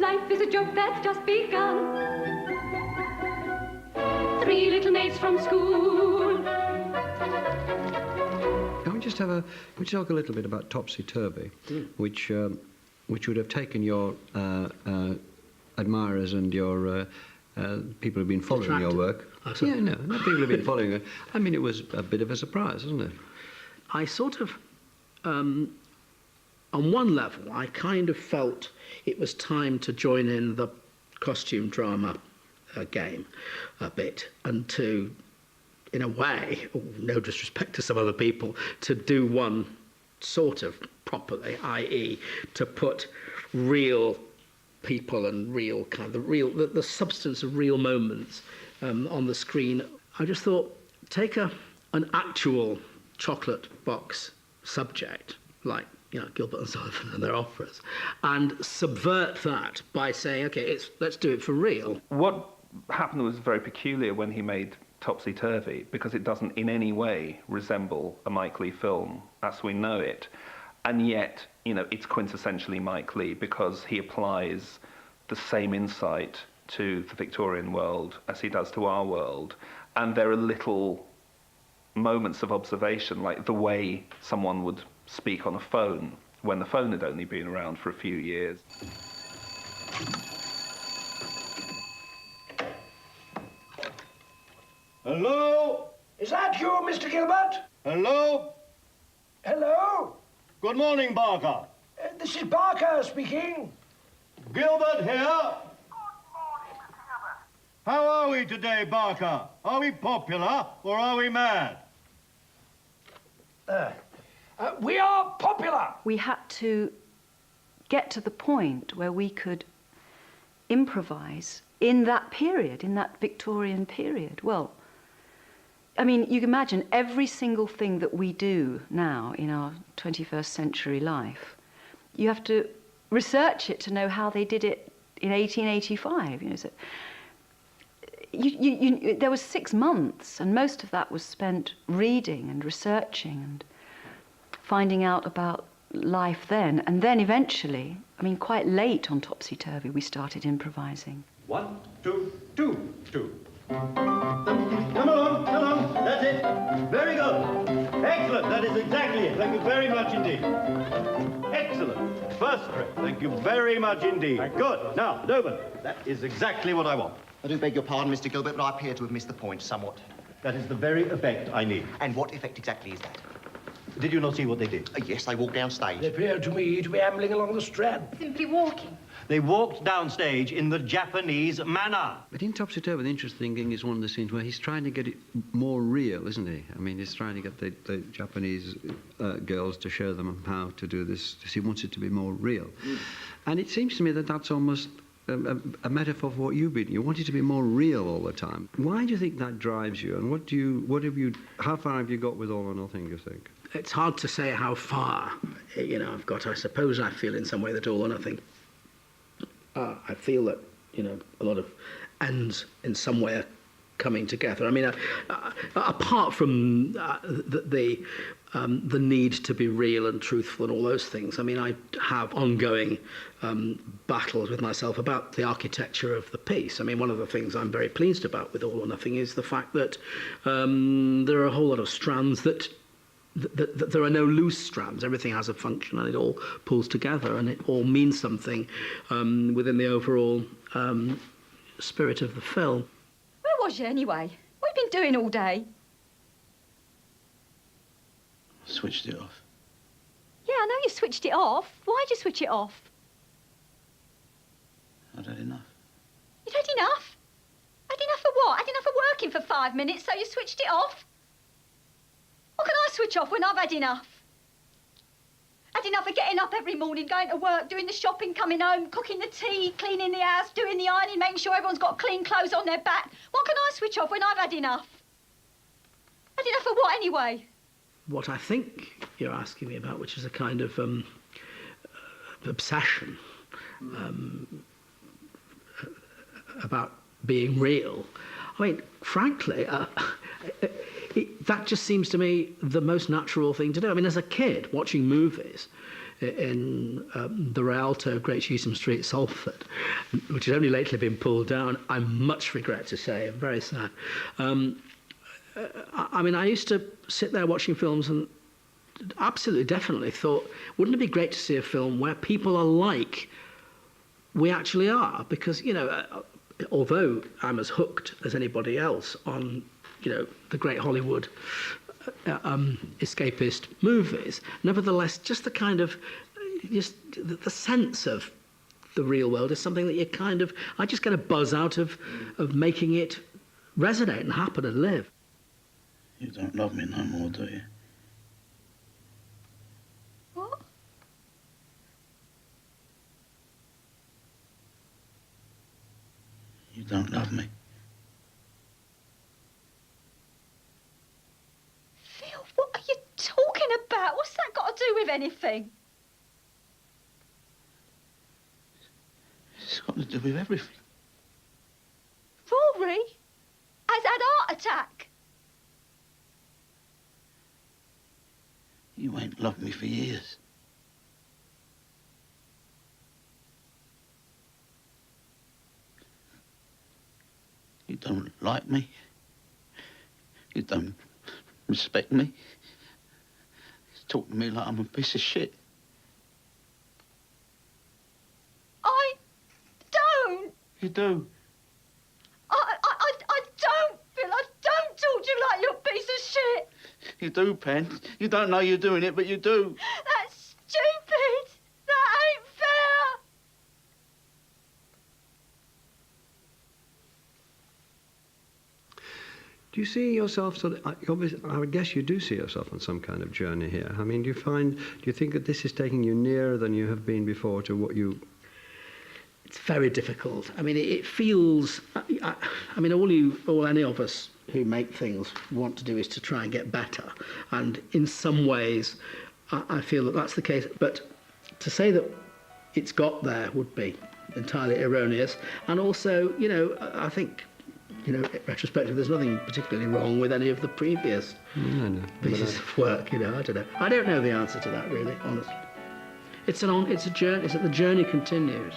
Life is a joke that's just begun. Three little maids from school. Can we just talk a little bit about Topsy Turvy, which would have taken your admirers and your people who've been following your work. Yeah, no, not people who've been following it. I mean, it was a bit of a surprise, wasn't it? I sort of, on one level, I kind of felt it was time to join in the costume drama game a bit, and to, in a way, no disrespect to some other people, to do one sort of properly, i.e. to put real people and real kind of the substance of real moments on the screen. I just thought, take an actual chocolate box subject, like, you know, Gilbert and Sullivan and their operas, and subvert that by saying, okay, let's do it for real. What happened was very peculiar when he made Topsy Turvy, because it doesn't in any way resemble a Mike Leigh film as we know it, and yet, you know, it's quintessentially Mike Leigh because he applies the same insight to the Victorian world as he does to our world, and there are little moments of observation, like the way someone would speak on a phone when the phone had only been around for a few years. Hello? Is that you, Mr. Gilbert? Hello? Hello? Good morning, Barker. This is Barker speaking. Gilbert here. Good morning, Mr. Gilbert. How are we today, Barker? Are we popular or are we mad? We are popular. We had to get to the point where we could improvise in that period, in that Victorian period. Well, I mean, you can imagine every single thing that we do now in our 21st century life, you have to research it to know how they did it in 1885. You know, so there was 6 months, and most of that was spent reading and researching and finding out about life then. And then eventually, I mean, quite late on Topsy Turvy, we started improvising. 1, 2, 2, 2. Come along, that's it. Very good. Excellent, that is exactly it. Thank you very much indeed. Excellent, first rate. Thank you very much indeed. Good. Now, Doben, that is exactly what I want. I do beg your pardon, Mr. Gilbert, but I appear to have missed the point somewhat. That is the very effect I need. And what effect exactly is that? Did you not see what they did? Yes, they walked downstage. They appear to me to be ambling along the Strand. Simply walking. They walked downstage in the Japanese manner. But in Topsy Turvy, the interesting thing is one of the scenes where he's trying to get it more real, isn't he? I mean, he's trying to get the Japanese girls to show them how to do this. He wants it to be more real. And it seems to me that that's almost a metaphor for what you've been. You want it to be more real all the time. Why do you think that drives you? And how far have you got with All or Nothing, you think? It's hard to say how far, you know, I suppose I feel in some way that All or Nothing. I feel that, you know, a lot of ends in some way are coming together. I mean, apart from the need to be real and truthful and all those things, I mean, I have ongoing battles with myself about the architecture of the piece. I mean, one of the things I'm very pleased about with All or Nothing is the fact that there are a whole lot of strands that there are no loose strands. Everything has a function and it all pulls together and it all means something within the overall spirit of the film. Where was you anyway? What have you been doing all day? Switched it off. Yeah, I know you switched it off. Why'd you switch it off? I'd had enough. You'd had enough? Had enough of what? Had enough of working for 5 minutes, so you switched it off? What can I switch off when I've had enough? Had enough of getting up every morning, going to work, doing the shopping, coming home, cooking the tea, cleaning the house, doing the ironing, making sure everyone's got clean clothes on their back. What can I switch off when I've had enough? Had enough of what anyway? What I think you're asking me about, which is a kind of obsession about being real. I mean, frankly, that just seems to me the most natural thing to do. I mean, as a kid, watching movies, in the Rialto, Great Shewsome Street, Salford, which has only lately been pulled down. I much regret to say, I'm very sad. I mean, I used to sit there watching films and absolutely, definitely thought, wouldn't it be great to see a film where people are like we actually are? Because, you know, although I'm as hooked as anybody else on, you know, the great Hollywood escapist movies, nevertheless, just the kind of, just the sense of the real world is something that you kind of, I just get a buzz out of making it resonate and happen and live. You don't love me no more, do you? What? You don't love me. Phil, what are you talking about? What's that got to do with anything? It's got to do with everything. Rory has had heart attack. You ain't loved me for years. You don't like me. You don't respect me. You talk to me like I'm a piece of shit. I don't. You do. I don't, Phil. I don't talk to you like you're a piece of shit. You do, Pen. You don't know you're doing it, but you do. That's stupid. That ain't fair. Do you see yourself sort of, I would guess you do see yourself on some kind of journey here. I mean, do you think that this is taking you nearer than you have been before to what you... It's very difficult. I mean, it feels, I mean, all any of us who make things want to do is to try and get better. And in some ways, I feel that that's the case. But to say that it's got there would be entirely erroneous. And also, you know, I think, you know, retrospectively, there's nothing particularly wrong with any of the previous pieces of work, you know, I don't know. I don't know the answer to that, really, honestly. It's a journey, the journey continues.